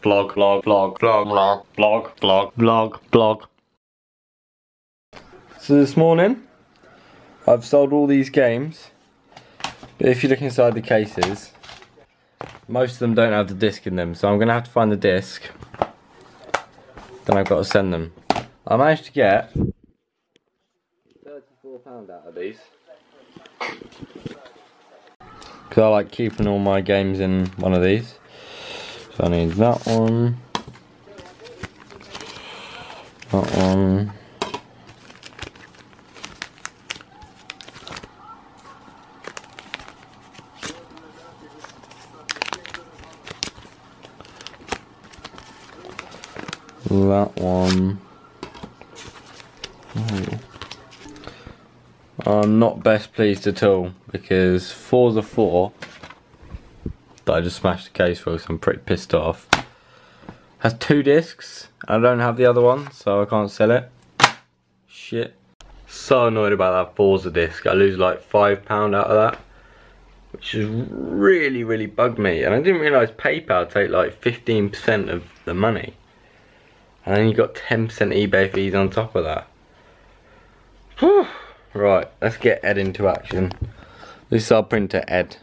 vlog. So this morning, I've sold all these games, but if you look inside the cases, most of them don't have the disc in them, so I'm going to have to find the disc, then I've got to send them. I managed to get £34 out of these, because I like keeping all my games in one of these. So I need that one, that one, that one. I'm not best pleased at all because 4's a 4 that I just smashed the case for, so I'm pretty pissed off. Has 2 discs, I don't have the other one, so I can't sell it. Shit. So annoyed about that Forza disc. I lose like £5 out of that, which has really bugged me. And I didn't realise PayPal take like 15% of the money. And then you got 10% eBay fees on top of that. Whew. Right, let's get Ed into action. This is our printer, Ed.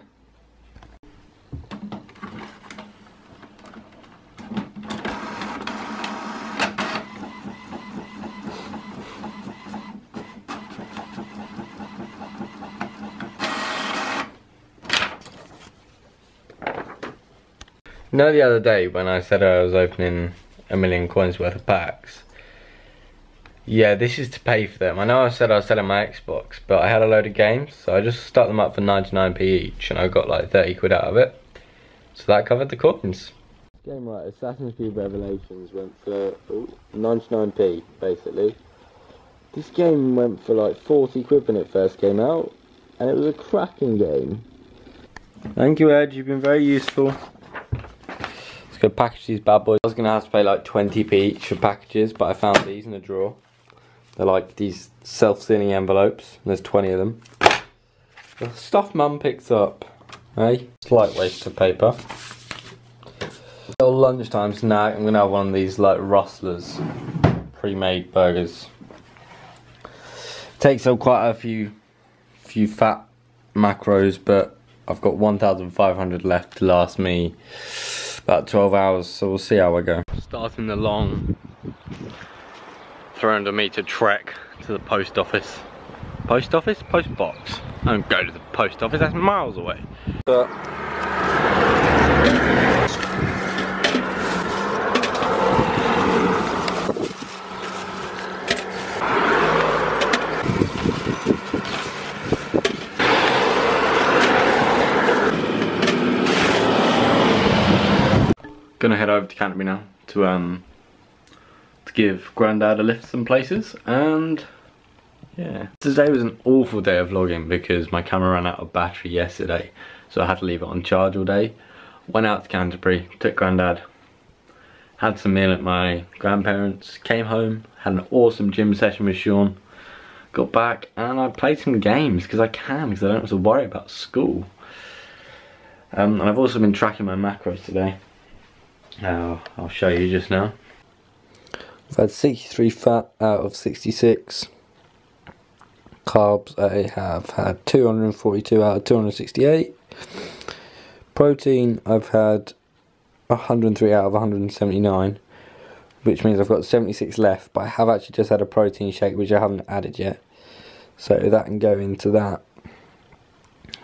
You know, the other day when I said I was opening 1 million coins worth of packs? Yeah, this is to pay for them. I know I said I was selling my Xbox, but I had a load of games, so I just stuck them up for 99p each, and I got like 30 quid out of it. So that covered the coins. Game right, Assassin's Creed Revelations went for 99p, basically. This game went for like 40 quid when it first came out, and it was a cracking game. Thank you, Ed, you've been very useful. Let's go package these bad boys. I was going to have to pay like 20p each for packages, but I found these in a drawer. They're like these self-sealing envelopes, and there's 20 of them. The stuff Mum picks up, eh? Slight waste of paper. Little lunchtime snack, I'm going to have one of these like rustlers, pre-made burgers. Takes up quite a few fat macros, but I've got 1,500 left to last me about 12 hours, so we'll see how I go. Starting the long 300-metre trek to the post office. Post office? Post box. I don't go to the post office, that's miles away. But gonna head over to Canterbury now to give Grandad a lift some places, and yeah. Today was an awful day of vlogging because my camera ran out of battery yesterday, so I had to leave it on charge all day. Went out to Canterbury, took Grandad, had some meal at my grandparents', came home, had an awesome gym session with Sean, got back and I played some games because I can, because I don't have to worry about school. And I've also been tracking my macros today. I'll show you just now. I've had 63 fat out of 66. Carbs, I have had 242 out of 268. Protein, I've had 103 out of 179, which means I've got 76 left, but I have actually just had a protein shake which I haven't added yet, so that can go into that.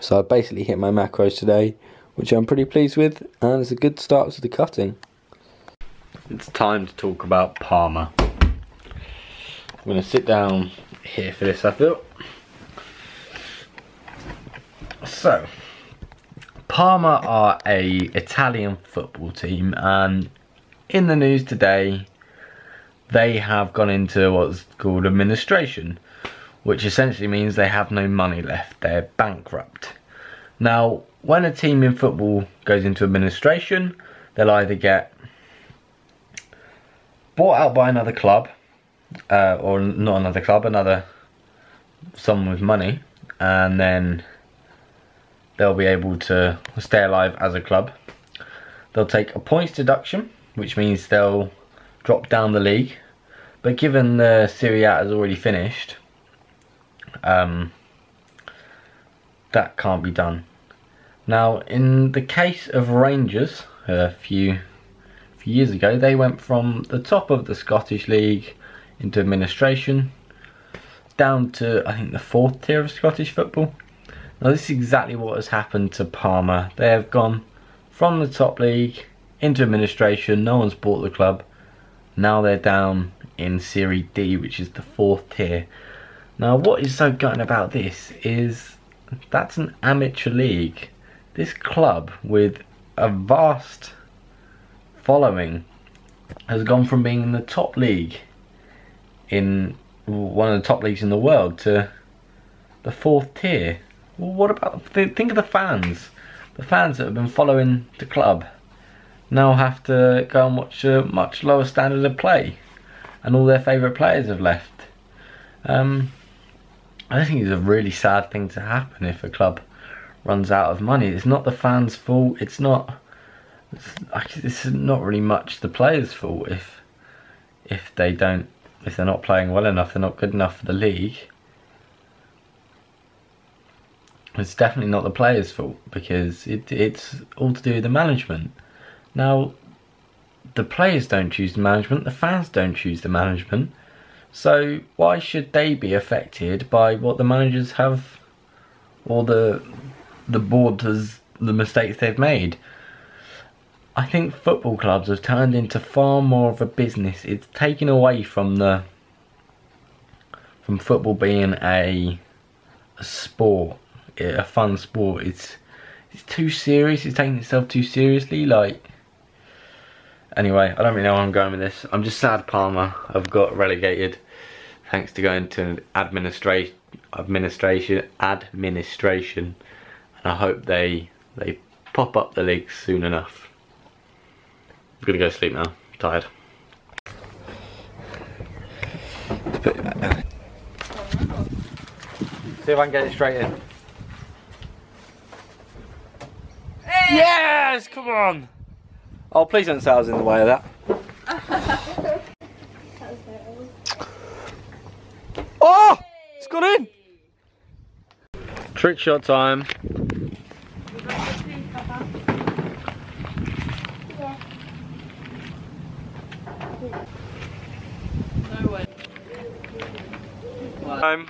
So I basically hit my macros today, which I'm pretty pleased with, and it's a good start to the cutting. It's time to talk about Parma. I'm going to sit down here for this, I feel. So, Parma are a Italian football team, and in the news today they have gone into what's called administration, which essentially means they have no money left, they're bankrupt. Now, when a team in football goes into administration, they'll either get bought out by another club, or not another club, someone with money, and then they'll be able to stay alive as a club. They'll take a points deduction, which means they'll drop down the league. But given the Serie A has already finished, that can't be done. Now, in the case of Rangers, a few years ago, they went from the top of the Scottish League into administration, down to, I think, the 4th tier of Scottish football. Now, this is exactly what has happened to Parma. They have gone from the top league into administration. No one's bought the club. Now they're down in Serie D, which is the 4th tier. Now, what is so gutting about this is that's an amateur league. This club, with a vast following, has gone from being in the top league, in one of the top leagues in the world, to the 4th tier. Well, what about, think of the fans. The fans that have been following the club now have to go and watch a much lower standard of play, and all their favourite players have left. I think it's a really sad thing to happen if a club runs out of money. It's not the fans' fault. It's not really much the players' fault if they're not playing well enough, they're not good enough for the league. It's definitely not the players' fault, because it's all to do with the management. Now, the players don't choose the management, the fans don't choose the management, so why should they be affected by what the managers have, or the board has, the mistakes they've made? I think football clubs have turned into far more of a business. It's taken away from football being a sport, a fun sport. It's too serious. It's taking itself too seriously. Like, anyway, I don't really know where I'm going with this. I'm just sad Parma have got relegated thanks to going to administration, and I hope they pop up the league soon enough. I'm gonna go sleep now. I'm tired. See if I can get it straight in. Hey! Yes! Come on! Oh, please don't say I was in the way of that. Oh! It's gone in! Trick shot time. No way. Time.